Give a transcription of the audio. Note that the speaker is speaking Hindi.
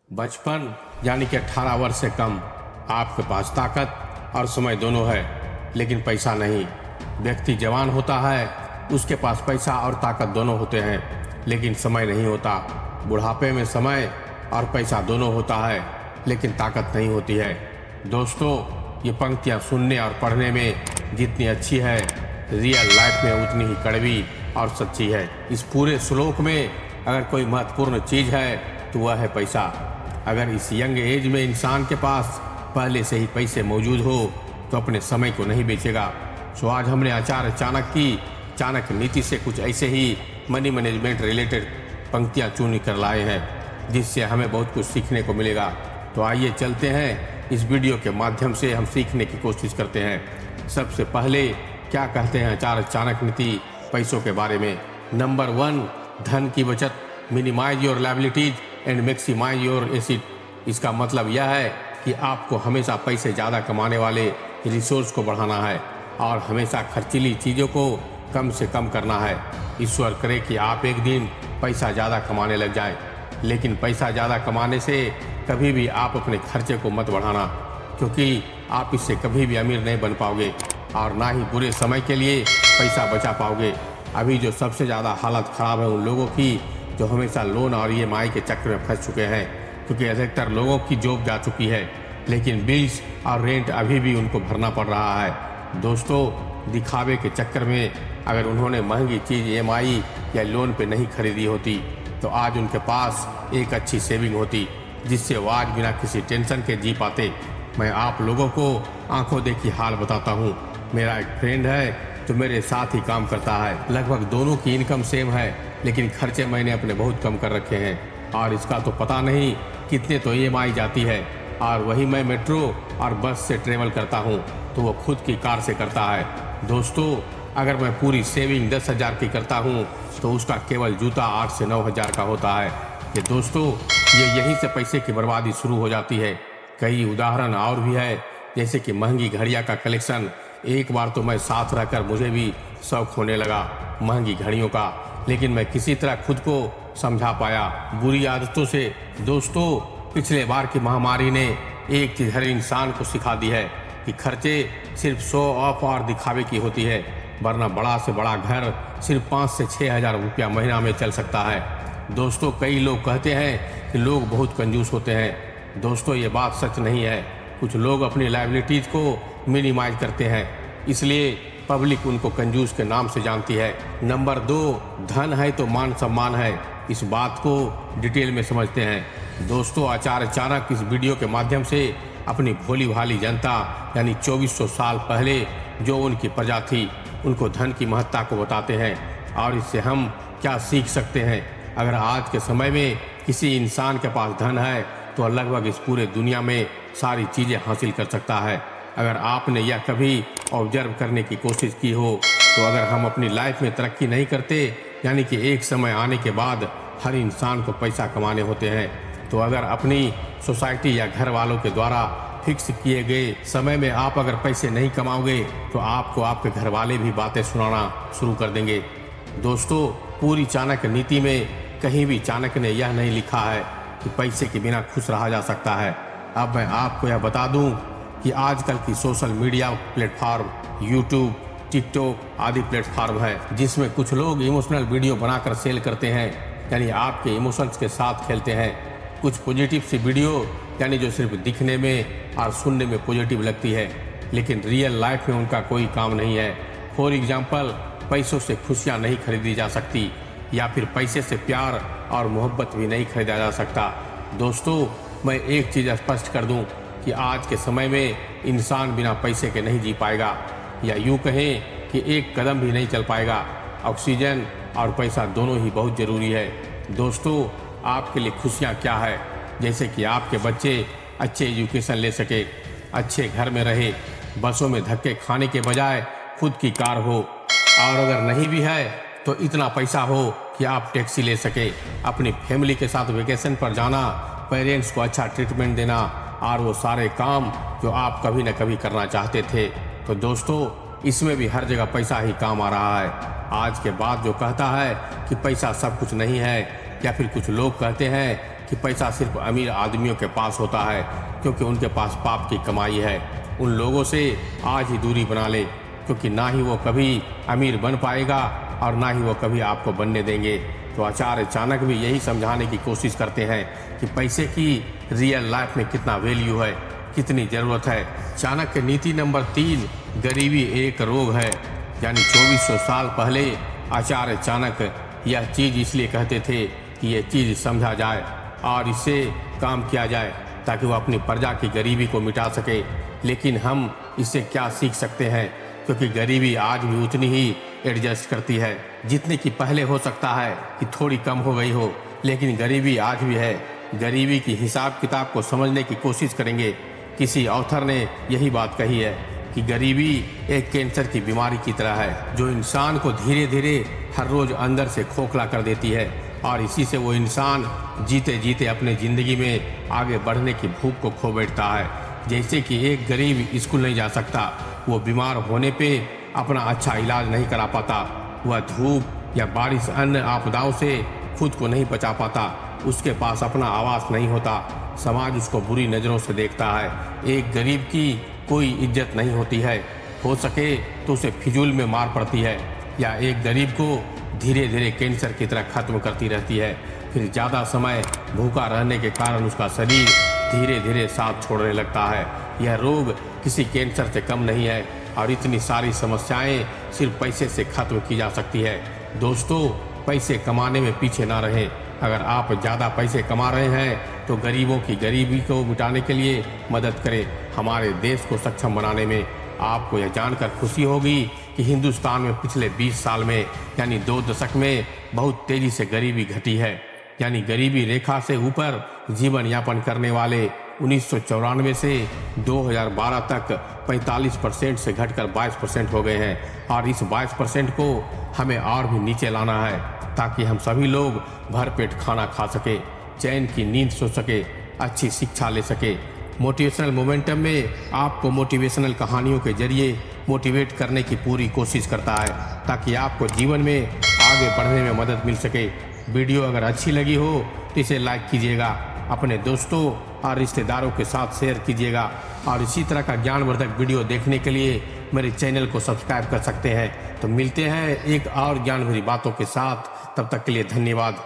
बचपन यानी कि 18 वर्ष से कम आपके पास ताकत और समय दोनों है, लेकिन पैसा नहीं। व्यक्ति जवान होता है, उसके पास पैसा और ताकत दोनों होते हैं, लेकिन समय नहीं होता। बुढ़ापे में समय और पैसा दोनों होता है, लेकिन ताकत नहीं होती है। दोस्तों, ये पंक्तियाँ सुनने और पढ़ने में जितनी अच्छी है, रियल लाइफ में उतनी ही कड़वी और सच्ची है। इस पूरे श्लोक में अगर कोई महत्वपूर्ण चीज़ है तो वह है पैसा। अगर इस यंग एज में इंसान के पास पहले से ही पैसे मौजूद हो तो अपने समय को नहीं बेचेगा। सो आज हमने आचार्य चाणक्य की चाणक्य नीति से कुछ ऐसे ही मनी मैनेजमेंट रिलेटेड पंक्तियाँ चुन कर लाए हैं, जिससे हमें बहुत कुछ सीखने को मिलेगा। तो आइए चलते हैं, इस वीडियो के माध्यम से हम सीखने की कोशिश करते हैं। सबसे पहले क्या कहते हैं आचार्य चाणक्य नीति पैसों के बारे में। नंबर 1, धन की बचत। Minimise your liabilities and maximise your asset. इसका मतलब यह है कि आपको हमेशा पैसे ज़्यादा कमाने वाले रिसोर्स को बढ़ाना है और हमेशा खर्चीली चीज़ों को कम से कम करना है। ईश्वर करे कि आप एक दिन पैसा ज़्यादा कमाने लग जाए, लेकिन पैसा ज़्यादा कमाने से कभी भी आप अपने खर्चे को मत बढ़ाना, क्योंकि आप इससे कभी भी अमीर नहीं बन पाओगे और ना ही बुरे समय के लिए पैसा बचा पाओगे। अभी जो सबसे ज़्यादा हालत ख़राब है उन लोगों की जो हमेशा लोन और EMI के चक्कर में फंस चुके हैं, क्योंकि अधिकतर लोगों की जॉब जा चुकी है, लेकिन बिल्स और रेंट अभी भी उनको भरना पड़ रहा है। दोस्तों, दिखावे के चक्कर में अगर उन्होंने महंगी चीज़ EMI या लोन पे नहीं खरीदी होती तो आज उनके पास एक अच्छी सेविंग होती, जिससे वो आज बिना किसी टेंशन के जी पाते। मैं आप लोगों को आंखों देखी हाल बताता हूँ। मेरा एक फ्रेंड है जो मेरे साथ ही काम करता है। लगभग दोनों की इनकम सेम है, लेकिन खर्चे मैंने अपने बहुत कम कर रखे हैं और इसका तो पता नहीं कितने तो EMI जाती है। और वही मैं मेट्रो और बस से ट्रेवल करता हूँ तो वो खुद की कार से करता है। दोस्तों, अगर मैं पूरी सेविंग 10,000 की करता हूँ तो उसका केवल जूता 8 से 9,000 का होता है। ये दोस्तों, यहीं से पैसे की बर्बादी शुरू हो जाती है। कई उदाहरण और भी है, जैसे कि महंगी घड़ियाँ का कलेक्शन। एक बार तो मैं साथ रहकर मुझे भी शौक होने लगा महंगी घड़ियों का, लेकिन मैं किसी तरह खुद को समझा पाया बुरी आदतों से। दोस्तों, पिछले बार की महामारी ने एक चीज़ हर इंसान को सिखा दी है कि खर्चे सिर्फ शो ऑफ और दिखावे की होती है, वरना बड़ा से बड़ा घर सिर्फ 5 से 6,000 रुपया महीना में चल सकता है। दोस्तों, कई लोग कहते हैं कि लोग बहुत कंजूस होते हैं। दोस्तों, ये बात सच नहीं है। कुछ लोग अपनी लायबिलिटीज़ को मिनिमाइज करते हैं, इसलिए पब्लिक उनको कंजूस के नाम से जानती है। नंबर 2, धन है तो मान सम्मान है। इस बात को डिटेल में समझते हैं। दोस्तों, आचार्य चाणक्य इस वीडियो के माध्यम से अपनी भोली भाली जनता यानी 2400 साल पहले जो उनकी प्रजा थी उनको धन की महत्ता को बताते हैं और इससे हम क्या सीख सकते हैं। अगर आज के समय में किसी इंसान के पास धन है तो लगभग इस पूरे दुनिया में सारी चीज़ें हासिल कर सकता है। अगर आपने यह कभी ऑब्जर्व करने की कोशिश की हो तो अगर हम अपनी लाइफ में तरक्की नहीं करते, यानी कि एक समय आने के बाद हर इंसान को पैसा कमाने होते हैं, तो अगर अपनी सोसाइटी या घर वालों के द्वारा फिक्स किए गए समय में आप अगर पैसे नहीं कमाओगे तो आपको आपके घर वाले भी बातें सुनाना शुरू कर देंगे। दोस्तों, पूरी चाणक्य नीति में कहीं भी चाणक्य ने यह नहीं लिखा है कि पैसे के बिना खुश रहा जा सकता है। अब मैं आपको यह बता दूं कि आजकल की social media platform YouTube, TikTok आदि प्लेटफॉर्म है, जिसमें कुछ लोग इमोशनल वीडियो बनाकर सेल करते हैं, यानी आपके इमोशंस के साथ खेलते हैं। कुछ पॉजिटिव सी वीडियो यानी जो सिर्फ दिखने में और सुनने में पॉजिटिव लगती है, लेकिन रियल लाइफ में उनका कोई काम नहीं है। फॉर एग्जाम्पल, पैसों से खुशियाँ नहीं खरीदी जा सकती या फिर पैसे से प्यार और मोहब्बत भी नहीं खरीदा जा सकता। दोस्तों, मैं एक चीज़ स्पष्ट कर दूं कि आज के समय में इंसान बिना पैसे के नहीं जी पाएगा, या यूँ कहें कि एक कदम भी नहीं चल पाएगा। ऑक्सीजन और पैसा दोनों ही बहुत ज़रूरी है। दोस्तों, आपके लिए खुशियाँ क्या है? जैसे कि आपके बच्चे अच्छे एजुकेशन ले सके, अच्छे घर में रहे, बसों में धक्के खाने के बजाय खुद की कार हो, और अगर नहीं भी है तो इतना पैसा हो कि आप टैक्सी ले सके, अपनी फैमिली के साथ वेकेशन पर जाना, पेरेंट्स को अच्छा ट्रीटमेंट देना और वो सारे काम जो आप कभी न कभी करना चाहते थे। तो दोस्तों, इसमें भी हर जगह पैसा ही काम आ रहा है। आज के बाद जो कहता है कि पैसा सब कुछ नहीं है, या फिर कुछ लोग कहते हैं कि पैसा सिर्फ अमीर आदमियों के पास होता है, क्योंकि उनके पास पाप की कमाई है। उन लोगों से आज ही दूरी बना ले, क्योंकि ना ही वो कभी अमीर बन पाएगा और ना ही वो कभी आपको बनने देंगे। तो आचार्य चाणक्य भी यही समझाने की कोशिश करते हैं कि पैसे की रियल लाइफ में कितना वैल्यू है, कितनी ज़रूरत है। चाणक्य नीति नंबर 3, गरीबी एक रोग है। यानी 2400 साल पहले आचार्य चाणक्य यह चीज़ इसलिए कहते थे कि यह चीज़ समझा जाए और इससे काम किया जाए ताकि वह अपनी प्रजा की गरीबी को मिटा सके। लेकिन हम इससे क्या सीख सकते हैं, क्योंकि गरीबी आज भी उतनी ही एडजस्ट करती है जितनी कि पहले। हो सकता है कि थोड़ी कम हो गई हो, लेकिन गरीबी आज भी है। गरीबी की हिसाब किताब को समझने की कोशिश करेंगे। किसी ऑथर ने यही बात कही है कि गरीबी एक कैंसर की बीमारी की तरह है, जो इंसान को धीरे धीरे हर रोज अंदर से खोखला कर देती है और इसी से वो इंसान जीते जीते अपने ज़िंदगी में आगे बढ़ने की भूख को खो बैठता है। जैसे कि एक गरीब स्कूल नहीं जा सकता, वो बीमार होने पे अपना अच्छा इलाज नहीं करा पाता, वह धूप या बारिश अन्य आपदाओं से खुद को नहीं बचा पाता, उसके पास अपना आवास नहीं होता, समाज उसको बुरी नज़रों से देखता है। एक गरीब की कोई इज्जत नहीं होती है, हो सके तो उसे फिजूल में मार पड़ती है, या एक गरीब को धीरे धीरे कैंसर की तरह खत्म करती रहती है। फिर ज़्यादा समय भूखा रहने के कारण उसका शरीर धीरे धीरे साथ छोड़ने लगता है। यह रोग किसी कैंसर से कम नहीं है और इतनी सारी समस्याएं सिर्फ पैसे से खत्म की जा सकती है। दोस्तों, पैसे कमाने में पीछे ना रहें। अगर आप ज़्यादा पैसे कमा रहे हैं तो गरीबों की गरीबी को मिटाने के लिए मदद करें। हमारे देश को सक्षम बनाने में आपको यह जानकर खुशी होगी कि हिंदुस्तान में पिछले 20 साल में यानी 2 दशक में बहुत तेज़ी से गरीबी घटी है। यानी गरीबी रेखा से ऊपर जीवन यापन करने वाले 1994 से 2012 तक 45% से घटकर 22% हो गए हैं और इस 22% को हमें और भी नीचे लाना है, ताकि हम सभी लोग भरपेट खाना खा सके, चैन की नींद सो सके, अच्छी शिक्षा ले सके। मोटिवेशनल मोमेंटम में आपको मोटिवेशनल कहानियों के जरिए मोटिवेट करने की पूरी कोशिश करता है, ताकि आपको जीवन में आगे बढ़ने में मदद मिल सके। वीडियो अगर अच्छी लगी हो तो इसे लाइक कीजिएगा, अपने दोस्तों और रिश्तेदारों के साथ शेयर कीजिएगा और इसी तरह का ज्ञानवर्धक वीडियो देखने के लिए मेरे चैनल को सब्सक्राइब कर सकते हैं। तो मिलते हैं एक और ज्ञान भरी बातों के साथ, तब तक के लिए धन्यवाद।